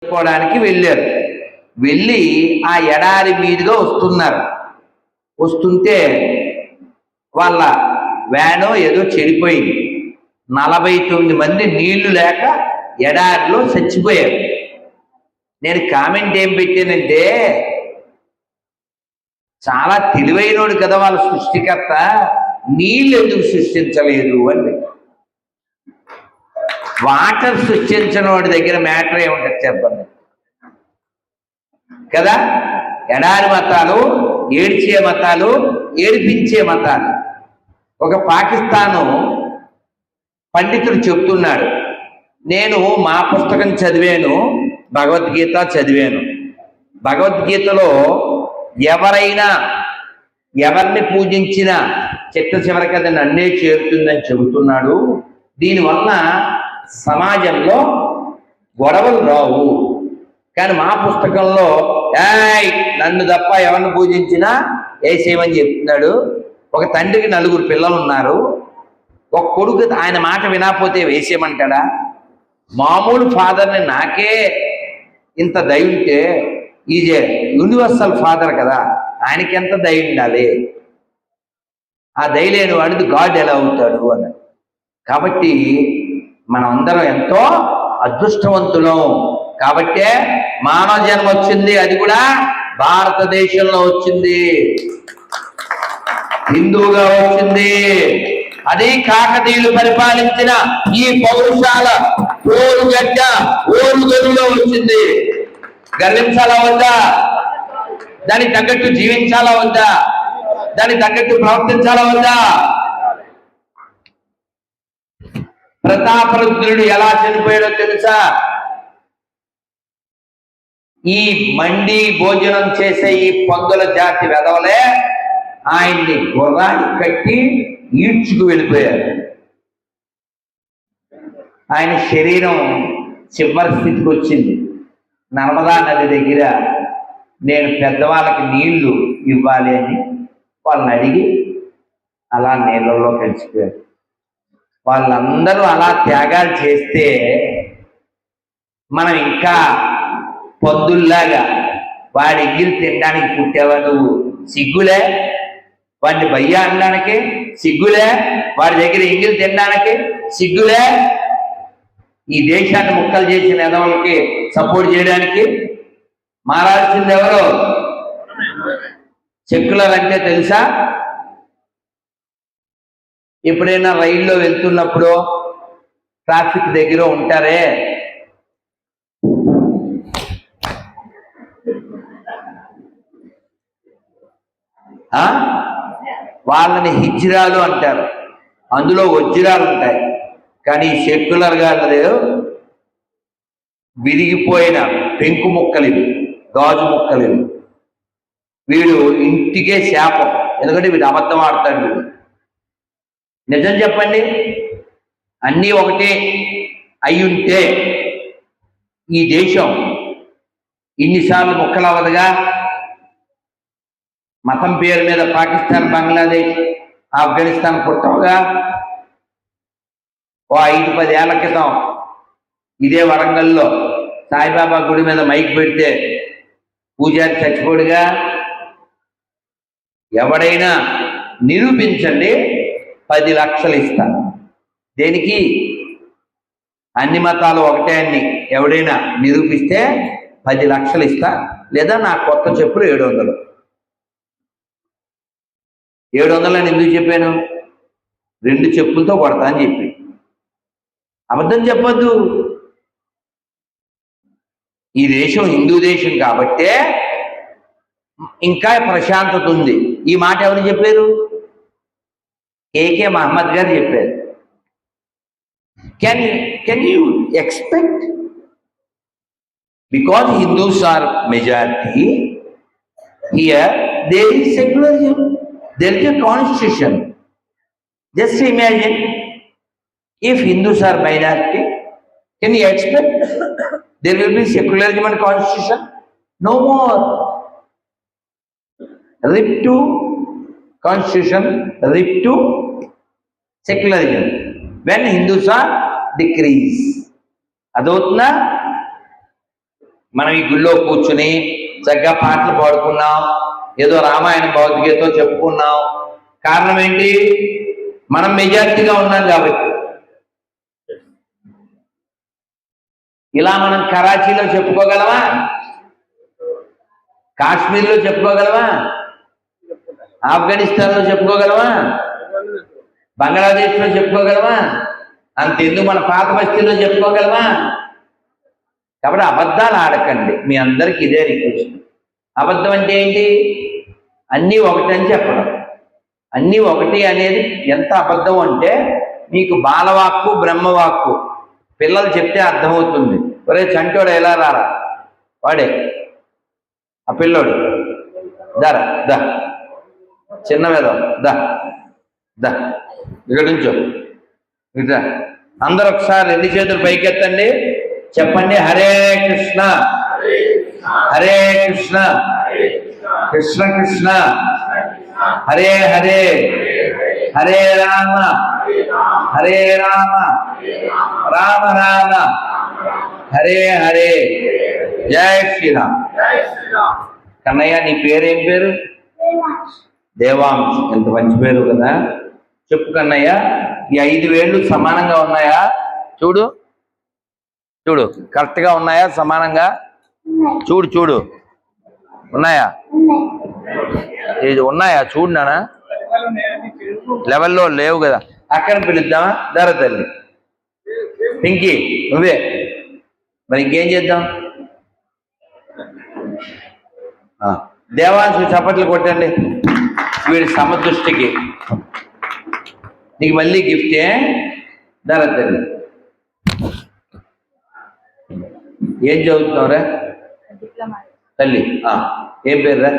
చేసుకోవడానికి వెళ్ళారు. వెళ్ళి ఆ ఎడారి మీదుగా వస్తున్నారు. వస్తుంటే వాళ్ళ వ్యానో ఏదో చెడిపోయింది. 49 మంది నీళ్లు లేక ఎడారిలో చచ్చిపోయారు. నేను కామెంట్ ఏం పెట్టానంటే, చాలా తెలివైనోడు కదా వాళ్ళ సృష్టికర్త, నీళ్ళు ఎందుకు సృష్టించలేదు అని. వాటర్ సృష్టించిన వాడి దగ్గర మ్యాటర్ ఏముంటుంది చెప్పండి కదా. ఎడారి మతాలు, ఏడ్చే మతాలు, ఏడిపించే మతాలు. ఒక పాకిస్తాను పండితుడు చెప్తున్నాడు, నేను మా పుస్తకం చదివాను, భగవద్గీత చదివాను. భగవద్గీతలో ఎవరైనా ఎవరిని పూజించినా చిట్ట చివరికి అది నన్నే చేరుతుందని చెబుతున్నాడు. దీనివల్ల సమాజంలో గొడవలు రావు. కానీ మా పుస్తకంలో నన్ను తప్ప ఎవరిని పూజించినా వేసేయమని చెప్తున్నాడు. ఒక తండ్రికి 4 పిల్లలు ఉన్నారు. ఒక కొడుకు ఆయన మాట వినకపోతే వేసేయమంటాడా? మామూలు ఫాదర్ని నాకే ఇంత దయ ఉంటే ఈజ్ ఏ యూనివర్సల్ ఫాదర్ కదా, ఆయనకి ఎంత దయ ఉండాలి? ఆ దయ లేని వాడిది గాడ్ ఎలా అవుతాడు అని. కాబట్టి మనం అందరం ఎంతో అదృష్టవంతులం. కాబట్టే మానవ జన్మ వచ్చింది, అది కూడా భారతదేశంలో వచ్చింది, హిందువుగా వచ్చింది. అది కాకతీయులు పరిపాలించిన ఈ పౌరుషాల ఓరుగడ్డ ఓరుగడులో వచ్చింది. గర్వించాలా వద్దా? దానికి తగ్గట్టు జీవించాలా వద్దా? దానికి తగ్గట్టు ప్రవర్తించాలా వద్దా? ప్రతాపరుద్రుడు ఎలా చనిపోయాడో తెలుసా? ఈ మండి భోజనం చేసే ఈ పందుల జాతి వెధవలే ఆయన్ని గుర్రాన్ని కట్టి ఈడ్చుకు వెళ్ళిపోయారు. ఆయన శరీరం చివరి స్థితికి వచ్చింది. నర్మదా నది దగ్గర నేను పెద్దవాళ్ళకి నీళ్లు ఇవ్వాలి అని వాళ్ళని అడిగి అలా నీళ్ళల్లో కలిసిపోయారు. వాళ్ళందరూ అలా త్యాగాలు చేస్తే మనం ఇంకా పొద్దుల్లాగా వాడి ఎంగిలి తినడానికి పుట్టావా నువ్వు? సిగ్గులే? వాడిని భయ్యా అనడానికి సిగ్గులే? వాడి దగ్గర ఎంగిలి తినడానికి సిగ్గులే? ఈ దేశాన్ని ముక్కలు చేసిన ఎదవలకి సపోర్ట్ చేయడానికి మారాల్సింది ఎవరు? సెక్యులర్ అంటే తెలుసా? ఎప్పుడైనా రైల్లో వెళ్తున్నప్పుడు ట్రాఫిక్ దగ్గర ఉంటారే, వాళ్ళని హిజ్రాలు అంటారు. అందులో వజ్రాలు ఉంటాయి. కానీ సెక్యులర్ గా విరిగిపోయిన పెంకు ముక్కలు ఇవి, గాజు ముక్కలు ఇవి. వీడు ఇంటికే శాపం. ఎందుకంటే వీడు అబద్ధం ఆడతాడు. వీడు నిజం చెప్పండి, అన్నీ ఒకటే అయి ఉంటే ఈ దేశం ఇన్నిసార్లు ముక్కలవదుగా. మతం పేరు మీద పాకిస్తాన్, బంగ్లాదేశ్, ఆఫ్ఘనిస్తాన్ పుట్టవుగా. ఓ 5-10 ఏళ్ల క్రితం ఇదే వరంగల్లో సాయిబాబా గుడి మీద మైక్ పెడితే పూజారి చచ్చిపోడుగా. ఎవడైనా నిరూపించండి, 10 లక్షలు ఇస్తా. దేనికి? అన్ని మతాలు ఒకటే అని ఎవడైనా నిరూపిస్తే 10 లక్షలు ఇస్తా. లేదా నా కొత్త చెప్పులు 700. 700 అని ఎందుకు చెప్పాను? 2 చెప్పులతో కొడతా అని చెప్పి. అబద్ధం చెప్పొద్దు. ఈ దేశం హిందూ దేశం కాబట్టే ఇంకా ప్రశాంతత ఉంది. ఈ మాట ఎవరు చెప్పారు? కేకే మహమ్మద్ గారు చెప్పారు. Can you expect? Because Hindus are majority here, there is secularism, there is a constitution. Just imagine, if Hindus are minority, can you expect there will be secularism and constitution? No more. Rip to constitution, rip to secularism. When Hindus are decrease, adotna మనం ఈ గుళ్ళో కూర్చుని చక్కగా పాటలు పాడుకున్నాం, ఏదో రామాయణ భౌతికతో చెప్పుకున్నాం. కారణం ఏంటి? మనం మెజారిటీగా ఉన్నాం కాబట్టి. ఇలా మనం కరాచీలో చెప్పుకోగలమా? కాశ్మీర్లో చెప్పుకోగలమా? ఆఫ్ఘనిస్తాన్లో చెప్పుకోగలమా? బంగ్లాదేశ్లో చెప్పుకోగలమా? అంతెందుకు మన పాత బస్తీలో చెప్పుకోగలమా? కాబట్టి అబద్ధాలు ఆడకండి. మీ అందరికి ఇదే రిక్వెస్ట్. అబద్ధం అంటే ఏంటి? అన్నీ ఒకటి అని చెప్పడం. అన్నీ ఒకటి అనేది ఎంత అబద్ధం అంటే, మీకు బాలవాక్కు బ్రహ్మవాక్కు పిల్లలు చెప్తే అర్థమవుతుంది. ఒరే చంటోడు ఎలా రారా, వాడే ఆ పిల్లోడు, దారా దా, చిన్న వేదం దా దా, ఇక్కడ నుంచో ఇట్లా. అందరూ ఒకసారి 2 చేతులు పైకెత్తండి, చెప్పండి హరే కృష్ణ హరే కృష్ణ కృష్ణ కృష్ణ హరే హరే హరే రామ హరే రామ రామ రామ హరే హరే. జై శ్రీరామ్. కన్నయ్య, నీ పేరేం పేరు? దేవాంశ్. ఎంత మంచి పేరు కదా. చెప్పు కన్నయ్య, ఈ 5 వేళ్ళు సమానంగా ఉన్నాయా? చూడు చూడు, కరెక్ట్గా ఉన్నాయా? సమానంగా చూడు చూడు, ఉన్నాయా? ఇది ఉన్నాయా? చూడు నానా, లెవెల్లో లేవు కదా. అక్కడ పిలుద్దామా? ధర తల్లి పింకీ, నువ్వే మరి ఇంకేం చేద్దాం? దేవాంశు చప్పట్లు కొట్టండి వీడి సమదృష్టికి. నీకు మళ్ళీ గిఫ్టే. ధర తల్లి, ఏం చదువుతున్నావురా తల్లి? ఏం పేరురా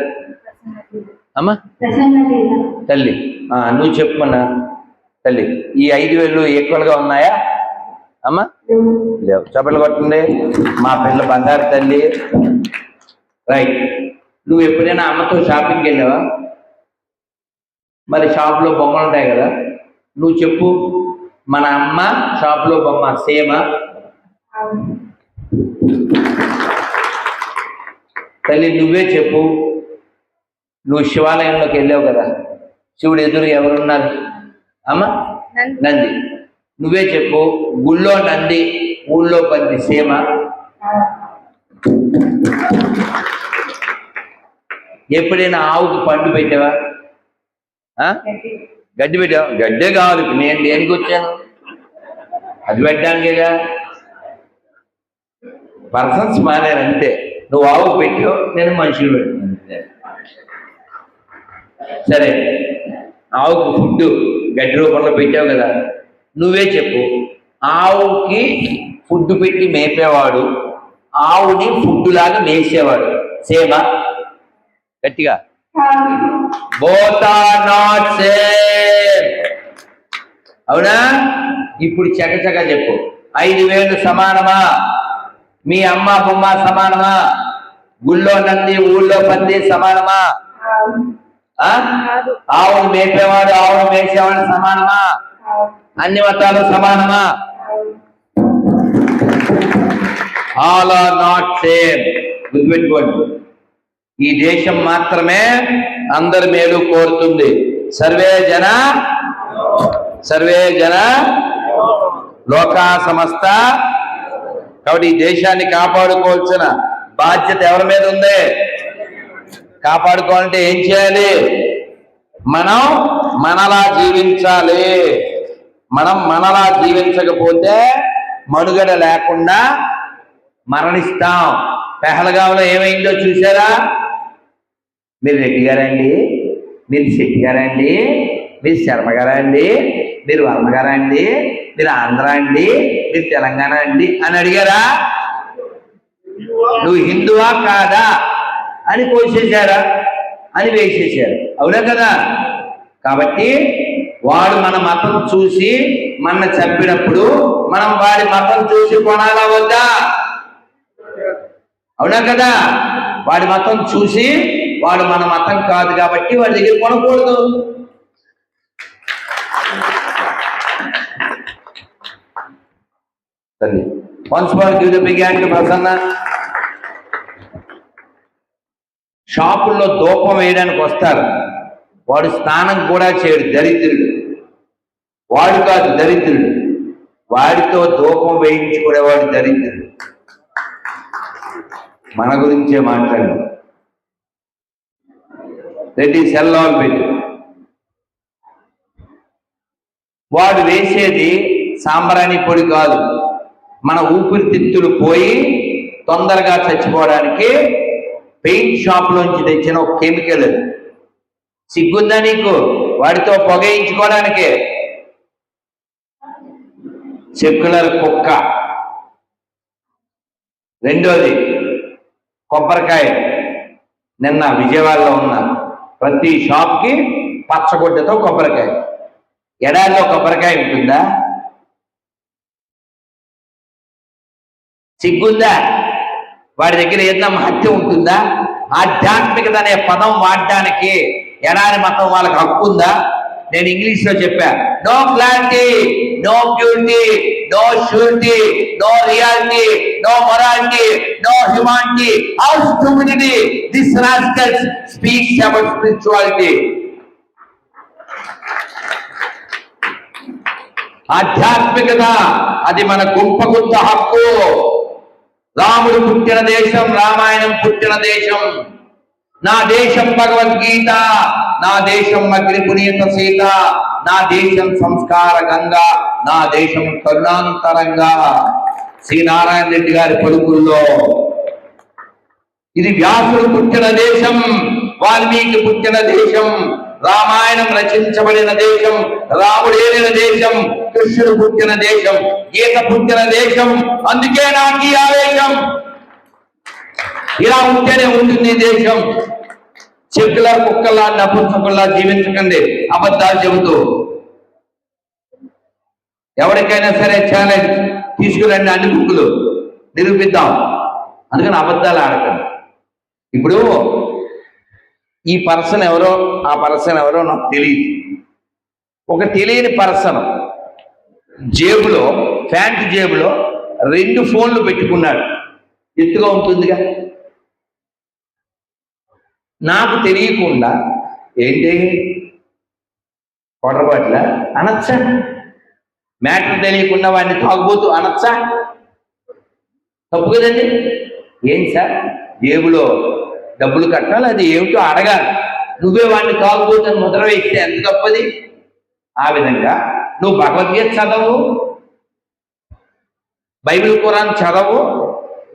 అమ్మా? తల్లి నువ్వు చెప్పమన్నా తల్లి. ఈ 5 వేళ్ళు ఈక్వల్గా ఉన్నాయా అమ్మా? లేవు. చప్పట్లు కొట్టండి. మా పిల్ల బంగారు తల్లి. రైట్. నువ్వు ఎప్పుడైనా అమ్మతో షాపింగ్కి వెళ్ళావా? మరి షాప్లో బొమ్మలు ఉంటాయి కదా, నువ్వు చెప్పు, మన అమ్మ షాప్లో బొమ్మ సేమా? తల్లి నువ్వే చెప్పు. నువ్వు శివాలయంలోకి వెళ్ళావు కదా, శివుడు ఎదురు ఎవరున్నారు అమ్మ? నంది. నువ్వే చెప్పు, గుళ్ళో నంది ఊళ్ళో పంది సేమ? ఎప్పుడైనా ఆవుకు పండు పెట్టావా? గడ్డి పెట్టావా? గడ్డే కావాలి. నేను దేనికి వచ్చాను? అది పెట్టడానికేగా. పర్సన్స్ మారారు అంతే. నువ్వు ఆవుకు పెట్టావు, నేను మనుషులు పెట్టాను. సరే, ఆవుకు ఫుడ్ గడ్డి రూపంలో పెట్టావు కదా, నువ్వే చెప్పు, ఆవుకి ఫుడ్ పెట్టి మేపేవాడు, ఆవుని ఫుడ్ లాగా మేసేవాడు సేమా? గట్టిగా. Both are not same. అవునా? ఇప్పుడు చకచక చెప్పు. 5 వేలు సమానమా? మీ అమ్మ బొమ్మ సమానమా? గుళ్ళో నంది ఊళ్ళో పంది సమానమా? ఆవును మేపేవాడు ఆవును మేసేవాడు సమానమా? అన్ని మతాలు సమానమా? All are not same. గుర్తుపెట్టుకోండి. ఈ దేశం మాత్రమే అందరి మేలు కోరుతుంది. సర్వే జన లోకా సమస్త. కాబట్టి ఈ దేశాన్ని కాపాడుకోవాల్సిన బాధ్యత ఎవరి మీద ఉంది? కాపాడుకోవాలంటే ఏం చేయాలి? మనం మనలా జీవించాలి. మనం మనలా జీవించకపోతే మనుగడ లేకుండా మరణిస్తాం. పెహల్గాంలో ఏమైందో చూసారా? మీరు రెడ్డి గారండి, మీరు శెట్టి గారండి, మీరు శర్మ గారండి, మీరు వర్మ గారండి, మీరు ఆంధ్ర అండి, మీరు తెలంగాణ అండి అని అడిగారా? నువ్వు హిందువా కాదా అని కోసేశారా? అని వేసేశారు. అవునా కదా? కాబట్టి వాడు మన మతం చూసి మన చంపినప్పుడు మనం వాడి మతం చూసి కొనాలా వద్దా? అవునా కదా? వాడి మతం చూసి, వాడు మన మతం కాదు కాబట్టి వాడి దగ్గర కొనకూడదు. తల్లి, once more give the big hand to Prasanna. షాపుల్లో ధూపం వేయడానికి వస్తారు, వాడు స్నానం కూడా చేయడు, దరిద్రుడు. వాడు కాదు దరిద్రుడు, వాడితో ధూపం వేయించుకునేవాడు దరిద్రుడు. మన గురించే మాట్లాడు. రెడ్డి సెల్లాలు పెట్టి వాడు వేసేది సాంబ్రాణి పొడి కాదు, మన ఊపిరితిత్తులు పోయి తొందరగా చచ్చిపోవడానికి పెయింట్ షాప్లోంచి తెచ్చిన ఒక కెమికల్. సిగ్గుందా నీకు వాడితో పొగయించుకోవడానికి? సెక్యులర్ కుక్క. రెండోది కొబ్బరికాయ. నిన్న విజయవాడలో ఉన్న ప్రతి షాప్కి పచ్చగొడ్డతో కొబ్బరికాయ. ఎడారిలో కొబ్బరికాయ ఉంటుందా? సిగ్గుందా? వాడి దగ్గర ఏదైనా మహత్యం ఉంటుందా? ఆధ్యాత్మికత అనే పదం వాడడానికి ఎడారి మతం వాళ్ళకి హక్కు ఉందా? నేను ఇంగ్లీష్లో చెప్పా, no clarity, no purity, no surety, no reality, no morality, no humanity, how stupidity this rascals speaks about spirituality. ఆధ్యాత్మికత అది మన గుంప హక్కు. రాముడు పుట్టిన దేశం, రామాయణం పుట్టిన దేశం. నా దేశం భగవద్గీత, నా దేశం అగ్ని పునీత సీత, నా దేశం సంస్కార గంగా, నా దేశం కరుణాంతరంగా. శ్రీనారాయణ రెడ్డి గారి పలుకుల్లో ఇది వ్యాసుడు పుట్టిన దేశం, వాల్మీకి పుట్టిన దేశం, రామాయణం రచించబడిన దేశం, రాముడు ఏలిన దేశం, కృష్ణుడు పుట్టిన దేశం, గీత పుట్టిన దేశం. అందుకే నాకు ఈ ఆవేశం. ఇలా ఉంటేనే ఉంటుంది దేశం. సెక్యులర్ కుక్కల్లా నపుంసకుల్లా జీవించకండి అబద్ధాలు చెబుతూ. ఎవరికైనా సరే ఛాలెంజ్ తీసుకురండి, అన్ని బుక్కులు నిరూపిద్దాం. అందుకని అబద్ధాలు ఆడకండి. ఇప్పుడు ఈ పర్సన్ ఎవరో, ఆ పర్సన్ ఎవరో నాకు తెలియదు. ఒక తెలియని పర్సన్ జేబులో, ప్యాంటు జేబులో 2 ఫోన్లు పెట్టుకున్నాడు. ఎత్తుగా ఉంటుందిగా. నాకు తెలియకుండా ఏంటి పొడబాట్ల అనొచ్చా? మ్యాటర్ తెలియకుండా వాడిని తాగుబోతూ అనొచ్చా? తప్పు కదండి. ఏం సార్ జేబులో డబ్బులు కట్టాలి, అది ఏమిటో అడగాలి. నువ్వే వాడిని తాగుబోతు ముద్ర వేస్తే ఎంత తప్పది? ఆ విధంగా నువ్వు భగవద్గీత చదవు, బైబిల్ ఖురాన్ చదవు,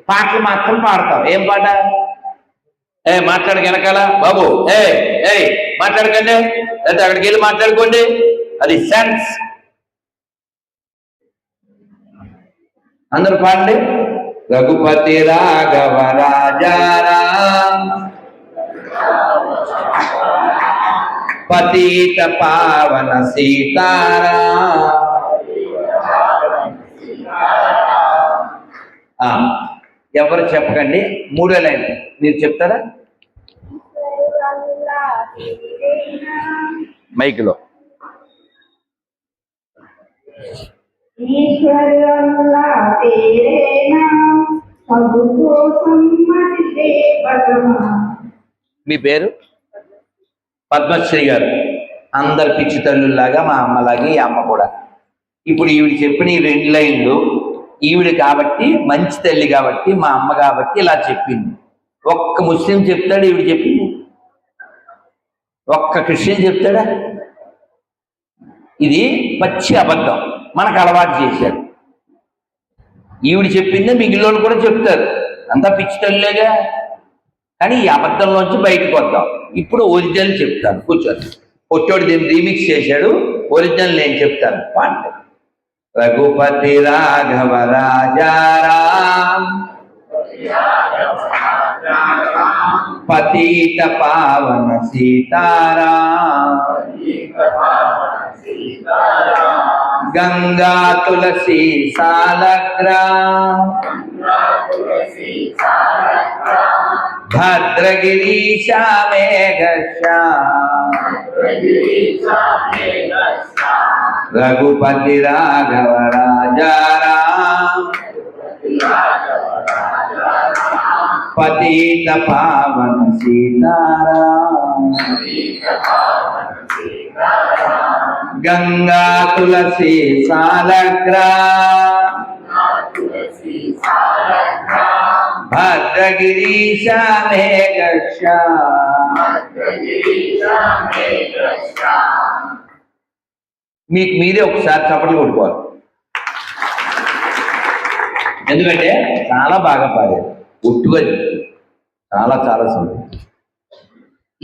పాటలు మాత్రం పాడతావు. ఏం పాట? మాట్లాడక వెనకాల బాబు, మాట్లాడకండి, లేకపోతే అక్కడికి వెళ్ళి మాట్లాడుకోండి. అది సెన్స్. అందరూ పాడండి. రఘుపతి రాఘవ రాజారాం పతిత పావన సీతారాం. ఎవరు చెప్పకండి, 3 లైన్ మీరు చెప్తారా మైక్లో? మీ పేరు? పద్మశ్రీ గారు. అందరు పిచ్చి తల్లుల్లాగా మా అమ్మలాగే ఈ అమ్మ కూడా. ఇప్పుడు ఈవిడ చెప్పిన ఈ 2 లైన్లు ఈవిడ కాబట్టి, మంచి తల్లి కాబట్టి, మా అమ్మ కాబట్టి ఇలా చెప్పింది. ఒక్క ముస్లిం చెప్తాడు ఈవిడ చెప్పింది? ఒక్క క్రిస్టియన్ చెప్తాడా? ఇది పచ్చి అబద్ధం, మనకు అలవాటు చేశాడు. ఈవిడ చెప్పిందే మిగిలిన వాళ్ళు కూడా చెప్తారు, అంతా పిచ్చి తల్లిగా. కానీ ఈ అబద్ధంలోంచి బయటకు వద్దాం. ఇప్పుడు ఒరిజినల్ చెప్తాను, కూర్చోండి. పొట్టోడు దీన్ని రీమిక్స్ చేశాడు, ఒరిజినల్ నేను చెప్తాను. పాండే. రఘుపతి రాఘవ రాజారాం పతిత పావన సీతారాం గంగా తులసి సాలగ్రాం భద్రగిరీశా మేఘశ్యాం రఘుపతి రాఘవ రాజారాం పతిత పావన సీతారామ గంగా తులసి సాలగ్రా భద్రగిరీశ మేఘశ్ మీకు మీరే ఒకసారి చప్పట్లు కొట్టుకోవాలి. ఎందుకంటే చాలా బాగా పాడారు. ఒట్టుగా చాలా చాలా సంతోషం.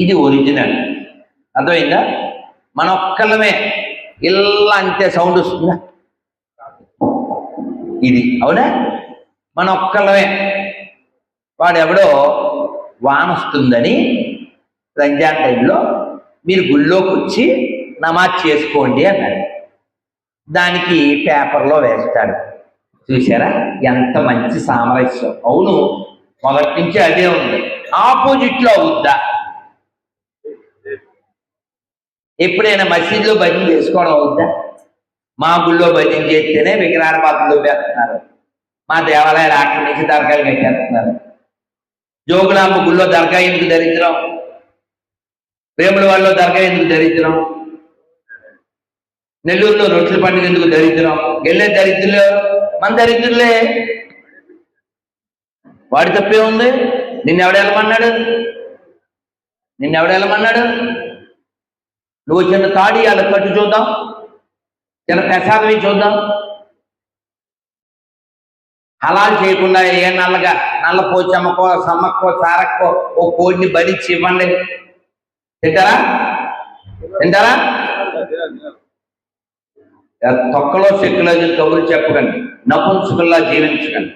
ఇది ఒరిజినల్. అర్థమైందా? మన ఒక్కలమే ఇలా అంతే సౌండ్ వస్తుందా? ఇది అవునా? మన ఒక్కలమే. వాడెవడో వాన వస్తుందని రంజాన్ టైంలో మీరు గుళ్ళోకి వచ్చి నమాజ్ చేసుకోండి అన్నాడు. దానికి పేపర్లో వేస్తాడు. చూసారా ఎంత మంచి సామరస్యం. అవును, మొదటి నుంచి అదే ఉంది. ఆపోజిట్లో అవుద్దా? ఎప్పుడైనా మసీదులో భజన చేసుకోవడం అవుద్దా? మా గుళ్ళో భజన చేస్తేనే విగ్రహాలు వేస్తున్నారు. మా దేవాలయాలు ఆక్రమించి దర్గాలు కట్టేస్తున్నారు. జోగులాంబ గుళ్ళో దర్గా ఎందుకు దరిద్రం? వేముల వాళ్ళలో దర్గా ఎందుకు దరిద్రం? నెల్లూరులో రొట్టెల పండుగ ఎందుకు దరిద్రం? వెళ్ళే దరిద్రులు మన దరిద్రులే. వాడి తప్పే ఉంది. నిన్నెవడెళ్ళమన్నాడు? నువ్వు చిన్న తాడి వాళ్ళ కట్టు చూద్దాం, చిన్న ప్రసాదం చూద్దాం. హలాలు చేయకుండా ఏ నల్ల పోచమ్మకో సమ్మక్కో సారక్కో ఓ కోడిని బలిచ్చి ఇవ్వండి. తింటారా? తొక్కలో చెక్కులో కబుర్లు చెప్పకండి. నపుంసకుల్లా జీవించకండి.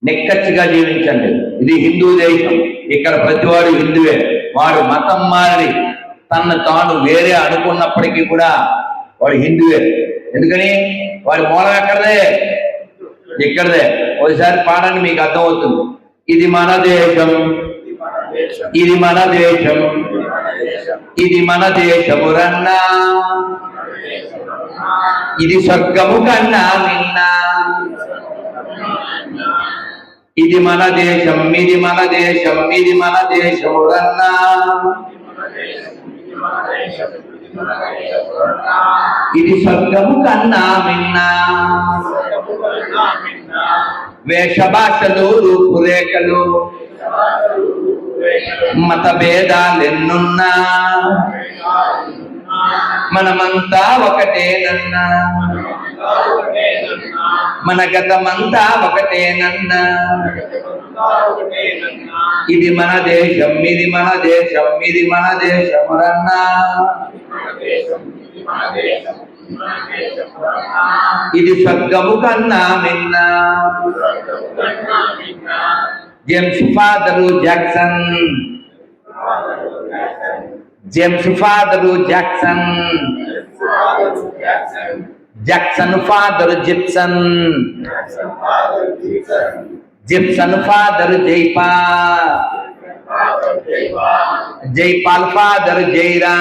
నిక్కచ్చిగా జీవించండి. ఇది హిందూ దేశం. ఇక్కడ ప్రతివాడు హిందువే. వాడు మతం మారి తన తాను వేరే అనుకున్నప్పటికీ కూడా వాడు హిందువే. ఎందుకని? వాడి మూలం ఎక్కడదే? ఇక్కడదే. ఒకసారి పాడండి, మీకు అర్థమవుతుంది. ఇది మన దేశం, ఇది మన దేశం, ఇది మన దేశము రన్నా, ఇది స్వర్గము కన్నా నిన్న. ఇది మన దేశం, ఇది మన దేశం, ఇది మన దేశము రన్నా, ఇది స్వర్గము కన్నా మిన్న. వేష భాషలు రూపురేఖలు మత భేదాలెన్నున్నా మనమంతా ఒకటేనన్నా, మన గతమంతా ఒకటేనన్నా. ఇది మన దేశం, ఇది మన దేశం, ఇది మన దేశమురన్నా, ఇది స్వర్గము కన్నా మిన్న. James father Jackson, James father Jackson, Jackson father Gibson, Gibson father Jaipal, Jaipal father Jaira,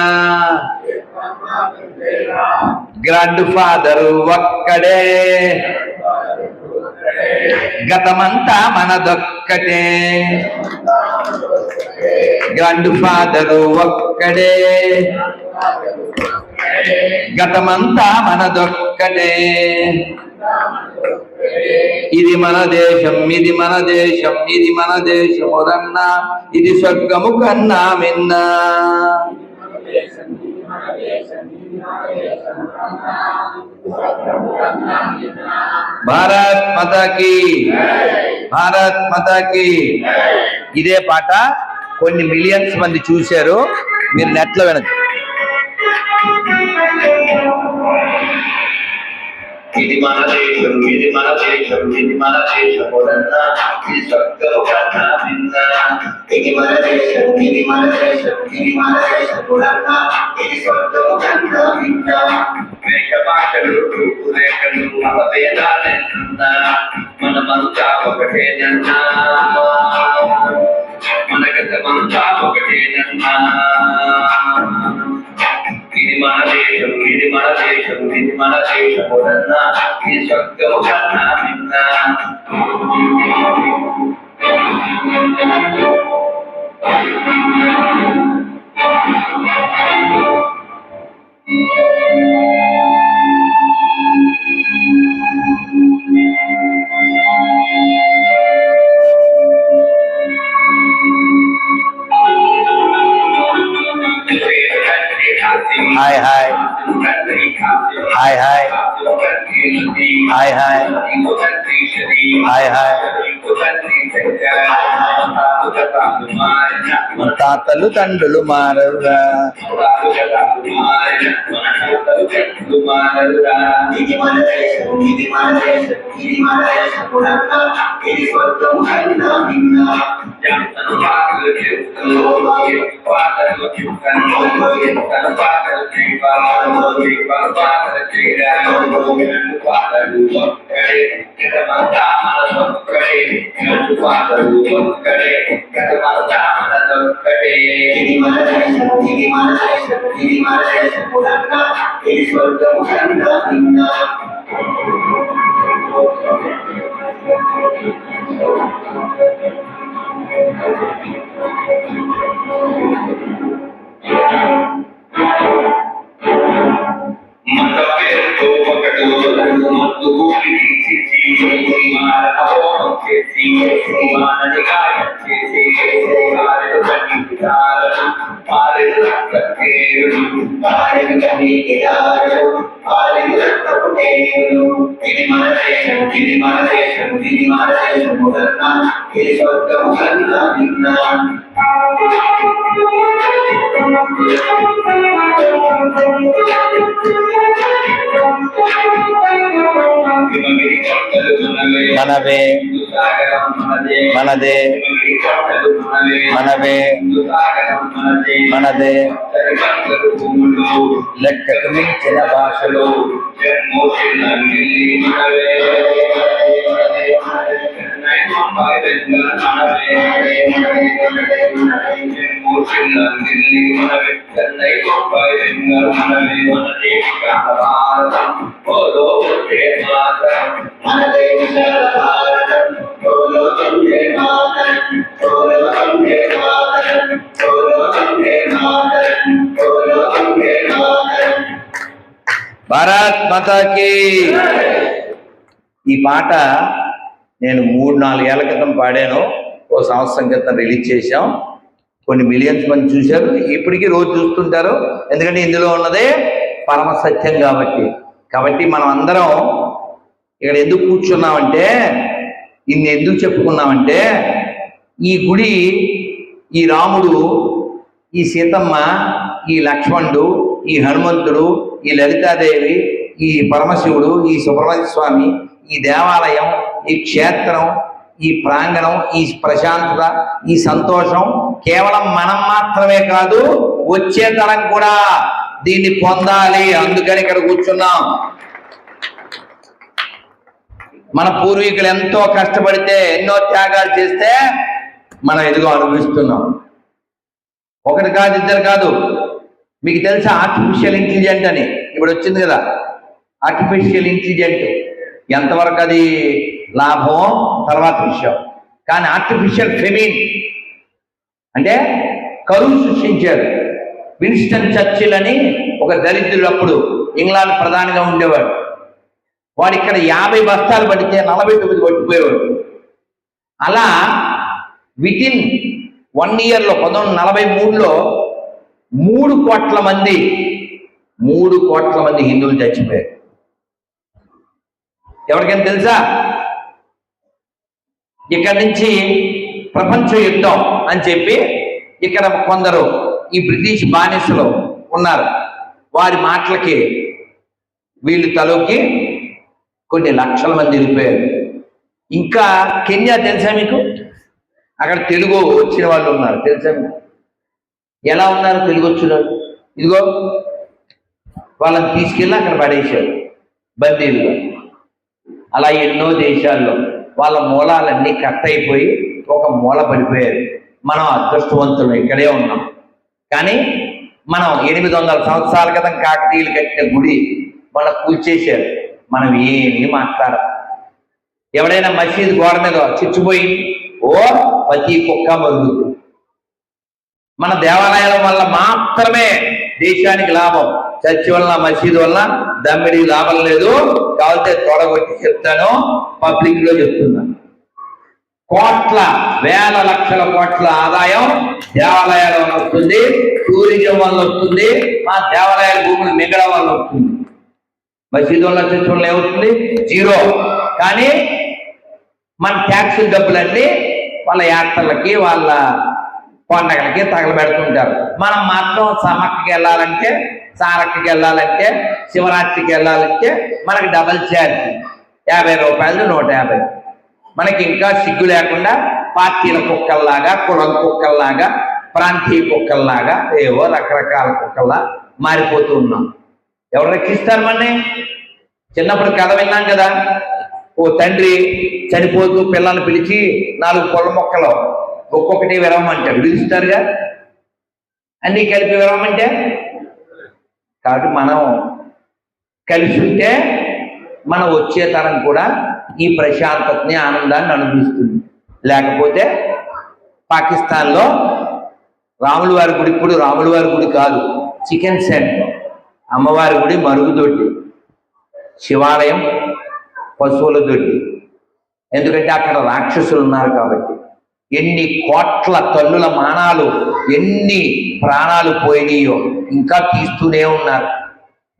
grand father ఒక్కడే, గతమంతా మనదొక్కటే. గ్రాండ్ ఫాదరు ఒక్కడే, గతమంతా మనదొక్కటే. ఇది మన దేశం, ఇది మన దేశం, ఇది మన దేశమురన్నా, ఇది స్వర్గము కన్నా మిన్న. భారత్ మాతాకి, భారత్ మాతాకి. ఇదే పాట కొన్ని మిలియన్స్ మంది చూశారు. మీరు నెట్లో వినొచ్చు. ఇది మన దేశం, ఇది మన దేశం, ఇది మన దేశమురన్నా, ఇది స్వర్గము కన్నా మిన్న. ఇది మన దేశం, ఇది మన దేశం, ఇది మన దేశమురన్నా, ఇది స్వర్గము కన్నా మిన్న. వేష భాషలు రూపురేఖలు మత భేదాలెన్నున్నా మనమంతా ఒకటేనన్నా, మన గతమంతా ఒకటేనన్నా. ఇది మన దేశం, ఇది మన దేశం, ఇది మన దేశమురన్నా, ఇది స్వర్గము కన్నా మిన్న. Hi hi hi hi hi hi hi hi తాతలు తండ్రులు మారరురా. మనవే మనదే మనవే మనదే లెక్కకు మించిన భాషలో భారత్ మాతాకి. ఈ పాట నేను 3-4 ఏళ్ల క్రితం పాడాను. ఓ సంవత్సరం క్రితం రిలీజ్ చేశాం. కొన్ని మిలియన్స్ మంది చూశారు. ఇప్పటికీ రోజు చూస్తుంటారు. ఎందుకంటే ఇందులో ఉన్నదే పరమ సత్యం కాబట్టి మనం అందరం ఇక్కడ ఎందుకు కూర్చున్నామంటే, ఇన్ని ఎందుకు చెప్పుకున్నామంటే, ఈ గుడి, ఈ రాముడు, ఈ సీతమ్మ, ఈ లక్ష్మణుడు, ఈ హనుమంతుడు, ఈ లలితాదేవి, ఈ పరమశివుడు, ఈ సుబ్రహ్మణ్య స్వామి, ఈ దేవాలయం, ఈ క్షేత్రం, ఈ ప్రాంగణం, ఈ ప్రశాంతత, ఈ సంతోషం కేవలం మనం మాత్రమే కాదు, వచ్చే తరం కూడా దీన్ని పొందాలి. అందుకని ఇక్కడ కూర్చున్నాం. మన పూర్వీకులు ఎంతో కష్టపడితే, ఎన్నో త్యాగాలు చేస్తే మనం ఎదుగు అనుభవిస్తున్నాం. ఒకటి కాదు, ఇద్దరు కాదు. మీకు తెలుసా ఆర్టిఫిషియల్ ఇంటెలిజెంట్ అని ఇప్పుడు వచ్చింది కదా. ఆర్టిఫిషియల్ ఇంటెలిజెంట్ ఎంతవరకు అది లాభం తర్వాత విషయం. కానీ ఆర్టిఫిషియల్ ఫెమిన్ అంటే కరువు సృష్టించారు. విన్స్టన్ చర్చిల్ అని ఒక దరిద్రుడు, అప్పుడు ఇంగ్లాండ్ ప్రధానిగా ఉండేవాడు. వాడు ఇక్కడ 50 బస్తాలు పడితే 49 పట్టిపోయేవాడు. అలా వితిన్ 1 ఇయర్లో 1943లో 3 కోట్ల మంది హిందువులు చచ్చిపోయారు. ఎవరికైనా తెలుసా? ఇక్కడి నుంచి ప్రపంచ యుద్ధం అని చెప్పి ఇక్కడ కొందరు ఈ బ్రిటిష్ బానిసలు ఉన్నారు. వారి మాటలకి వీళ్ళు తలోకి కొన్ని లక్షల మంది వెళ్ళిపోయారు. ఇంకా కెన్యా తెలుసా మీకు? అక్కడ తెలుగు వచ్చిన వాళ్ళు ఉన్నారు. తెలుసా మీకు? ఎలా ఉన్నారు తెలుగు వచ్చిన వాళ్ళు? ఇదిగో వాళ్ళని తీసుకెళ్ళి అక్కడ పడేశారు బందీలుగా. అలా ఎన్నో దేశాల్లో వాళ్ళ మూలాలన్నీ కట్ అయిపోయి ఒక మూల పడిపోయారు. మనం అదృష్టవంతులు, ఇక్కడే ఉన్నాం. కానీ మనం 800 సంవత్సరాల క్రితం కాకతీయులు కట్టిన గుడి మన కూల్చేశారు. మనం ఏమీ మాట్లాడం. ఎవడైనా మసీదు గోడ మీద చిచ్చుపోయి ప్రతి కుక్క మరుగుతుంది. మన దేవాలయాల వల్ల మాత్రమే దేశానికి లాభం. చర్చి వల్ల మసీదు వల్ల దమ్మిడి లాభం లేదు. కాబట్టి తొడగొట్టి చెప్తాను, పబ్లిక్ లో చెప్తున్నాను. కోట్ల వేల లక్షల కోట్ల ఆదాయం దేవాలయాల వల్ల వస్తుంది, టూరిజం వల్ల వస్తుంది, మా దేవాలయాల భూములు మిగడం వల్ల వస్తుంది. మసీదు వల్ల చర్చి వల్ల ఏమవుతుంది? జీరో. కానీ మన ట్యాక్స్ డబ్బులన్నీ వాళ్ళ యాత్రలకి వాళ్ళ పండగలకి తగలబెడుతుంటారు. మనం మాత్రం సమ్మక్కకి వెళ్ళాలంటే, సారక్కకి వెళ్ళాలంటే, శివరాత్రికి వెళ్ళాలంటే మనకి డబల్ ఛార్జ్ 50 రూపాయలు 150. మనకి ఇంకా సిగ్గు లేకుండా పార్టీల కుక్కల్లాగా, కులం కుక్కల్లాగా, ప్రాంతీయ కుక్కల్లాగా ఏవో రకరకాల కుక్కల్లా మారిపోతూ ఉన్నాం. ఎవరు రక్షిస్తారు మనని? చిన్నప్పుడు కథ విన్నాం కదా, ఓ తండ్రి చనిపోతూ పిల్లల్ని పిలిచి 4 పొల మొక్కలు ఒక్కొక్కటి విరవమంటాడు. పిలుస్తారుగా, అన్నీ కలిపి విరవమంటే. కాబట్టి మనం కలిసి ఉంటే మన వచ్చే తరం కూడా ఈ ప్రశాంతతని, ఆనందాన్ని అనుభవిస్తుంది. లేకపోతే పాకిస్తాన్లో రాముల వారి గుడి, ఇప్పుడు రాముల వారి గుడి కాదు, చికెన్ సెంటర్, అమ్మవారి గుడి మరుగుదొడ్డి, శివాలయం పశువుల దొడ్డి. ఎందుకంటే అక్కడ రాక్షసులు ఉన్నారు కాబట్టి. ఎన్ని కోట్ల తల్లుల మానాలు, ఎన్ని ప్రాణాలు పోయినాయో ఇంకా తీస్తూనే ఉన్నారు.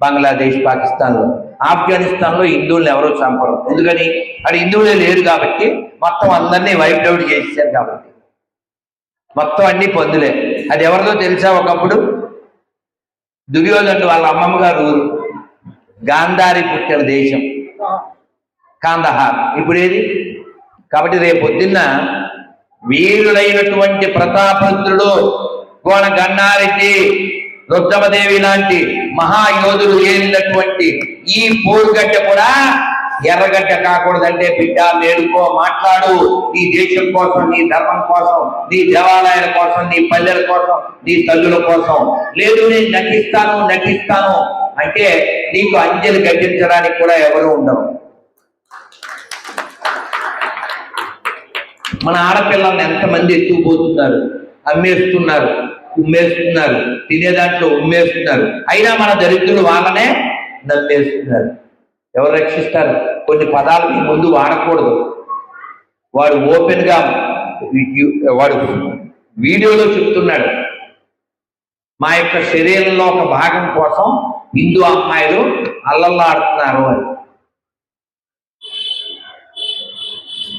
బంగ్లాదేశ్, పాకిస్తాన్లో, ఆఫ్ఘనిస్తాన్లో హిందువులను ఎవరో చంపరు. ఎందుకని? అక్కడ హిందువులే లేరు కాబట్టి, మొత్తం అందరినీ వైప్ అవుట్ చేసేసారు కాబట్టి. మొత్తం అన్ని పందులే. అది ఎవరిదో తెలుసా? ఒకప్పుడు దుర్యోధనుడు వాళ్ళ అమ్మమ్మ గారు ఊరు గాంధారి పుట్టిన దేశం కాందహార్. ఇప్పుడు ఏది? కాబట్టి రేపు పొద్దున్న వీరులైనటువంటి ప్రతాపరుద్రుడు, గోణ గన్నారెడ్డి, రుద్రమదేవి లాంటి మహాయోధులు ఏలినటువంటి ఈ పోరుగడ్డ కూడా ఎర్రగడ్డ కాకూడదంటే, బిడ్డ మేలుకో, మాట్లాడు. నీ దేశం కోసం, నీ ధర్మం కోసం, నీ దేవాలయాల కోసం, నీ పల్లెల కోసం, నీ తల్లుల కోసం. లేదు నేను నటిస్తాను అంటే నీకు అంజలి గడ్డించడానికి కూడా ఎవరు ఉండరు. మన ఆడపిల్లల్ని ఎంతమంది ఎత్తుకుపోతున్నారు, అమ్మేస్తున్నారు, ఉమ్మేస్తున్నారు, తినే దాంట్లో ఉమ్మేస్తున్నారు. అయినా మన దరిద్రులు వాళ్ళనే నమ్మేస్తున్నారు. ఎవరు రక్షిస్తారు? కొన్ని పదాలు మీ ముందు వాడకూడదు. వాడు ఓపెన్గా వాడు వీడియోలో చెప్తున్నాడు, మా యొక్క శరీరంలో ఒక భాగం కోసం హిందూ అమ్మాయిలు అల్లల్లాడుతున్నారు అని.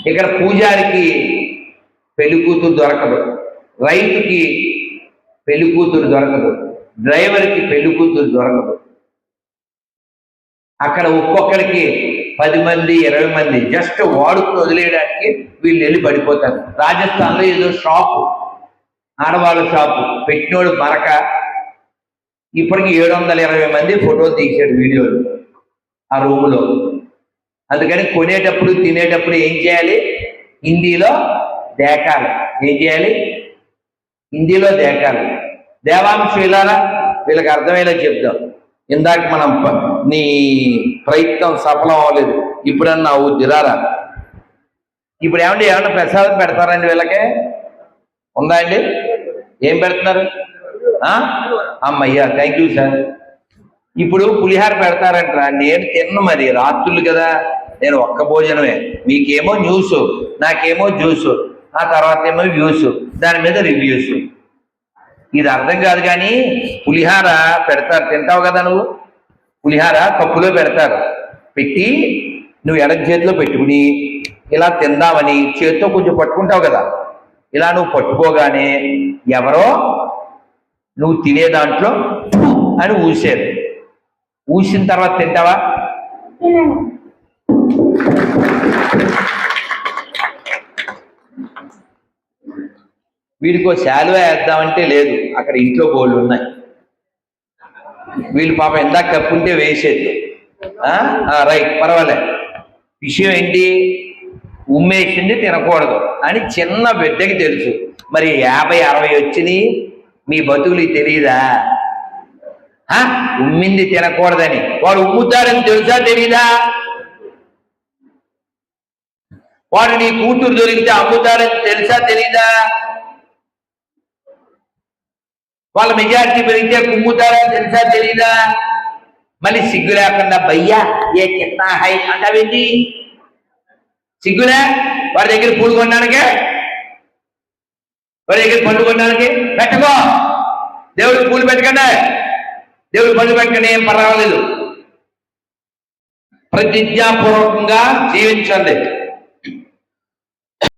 ఇక్కడ పూజారికి పెళ్లి కూతురు దొరకదు, రైతుకి పెళ్లి కూతురు దొరకదు, డ్రైవర్కి పెళ్లి కూతురు దొరకదు. అక్కడ ఒక్కొక్కరికి 10 మంది 20 మంది జస్ట్ వాడుకుని వదిలేయడానికి వీళ్ళు వెళ్ళి పడిపోతారు. రాజస్థాన్లో ఏదో షాపు, ఆడవాళ్ళ షాపు పెట్టినోడు మరక. ఇప్పటికి 720 మంది ఫోటోలు తీశాడు, వీడియోలు ఆ రూములో. అందుకని కొనేటప్పుడు తినేటప్పుడు ఏం చేయాలి? హిందీలో దేకాలి. ఏం చేయాలి? హిందీలో దేకాలి. దేవాంశం ఇలారా వీళ్ళకి అర్థమయ్యేలా చెప్దాం. ఇందాక మనం నీ ప్రయత్నం సఫలం అవ్వలేదు, ఇప్పుడన్నా అవుద్దిరారా. ఇప్పుడు ఏమన్నా ప్రసాదం పెడతారండి వీళ్ళకే? ఉందా అండి? ఏం పెడుతున్నారు? అమ్మయ్యా, థ్యాంక్ యూ సార్. ఇప్పుడు పులిహార పెడతారంటారా? నేను తిన్న, మరి రాత్రులు కదా, నేను ఒక్క భోజనమే. మీకేమో న్యూస్, నాకేమో జ్యూసు, ఆ తర్వాత ఏమో వ్యూస్, దాని మీద రివ్యూస్. ఇది అర్థం కాదు. కానీ పులిహార పెడతారు, తింటావు కదా నువ్వు. పులిహార కప్పులో పెడతారు, పెట్టి నువ్వు ఎడం చేతిలో పెట్టుకుని ఇలా తిందామని చేతితో కొంచెం పట్టుకుంటావు కదా. ఇలా నువ్వు పట్టుకోగానే ఎవరో నువ్వు తినే దాంట్లో అని ఊసారు. ఊసిన తర్వాత తింటావా? వీడికో శాలువ వేద్దామంటే లేదు, అక్కడ ఇంట్లో బోళ్ళు ఉన్నాయి. వీళ్ళు పాపం ఎందాక కప్పుంటే వేసేది. రైట్, పర్వాలేదు. విషయం ఏంటి? ఉమ్మేసింది తినకూడదు అని చిన్న బిడ్డకి తెలుసు. మరి 50-60 వచ్చినాయి, మీ బతుకులు తెలియదా? ఉమ్మింది తినకూడదని. వాడు ఉమ్ముతాడని తెలుసా తెలీదా? వాడు నీ కూతురు దొరికితే అమ్ముతారని తెలుసా తెలీదా? వాళ్ళ మెజారిటీ పెరిగితే కుమ్ముతారని తెలుసా తెలీదా? మళ్ళీ సిగ్గు లేకుండా భయ్యా ఏ కిత్నా హై అంటావేంటి? సిగ్గులే? వాడి దగ్గర పూలు కొనడానికే, వాడి దగ్గర పండు కొనడానికి పెట్టకో. దేవుడికి పూలు పెట్టకండి, దేవుడి పండు పెట్టకండి, ఏం పర్వాలేదు. ప్రతిజ్ఞాపూర్వకంగా జీవించండి.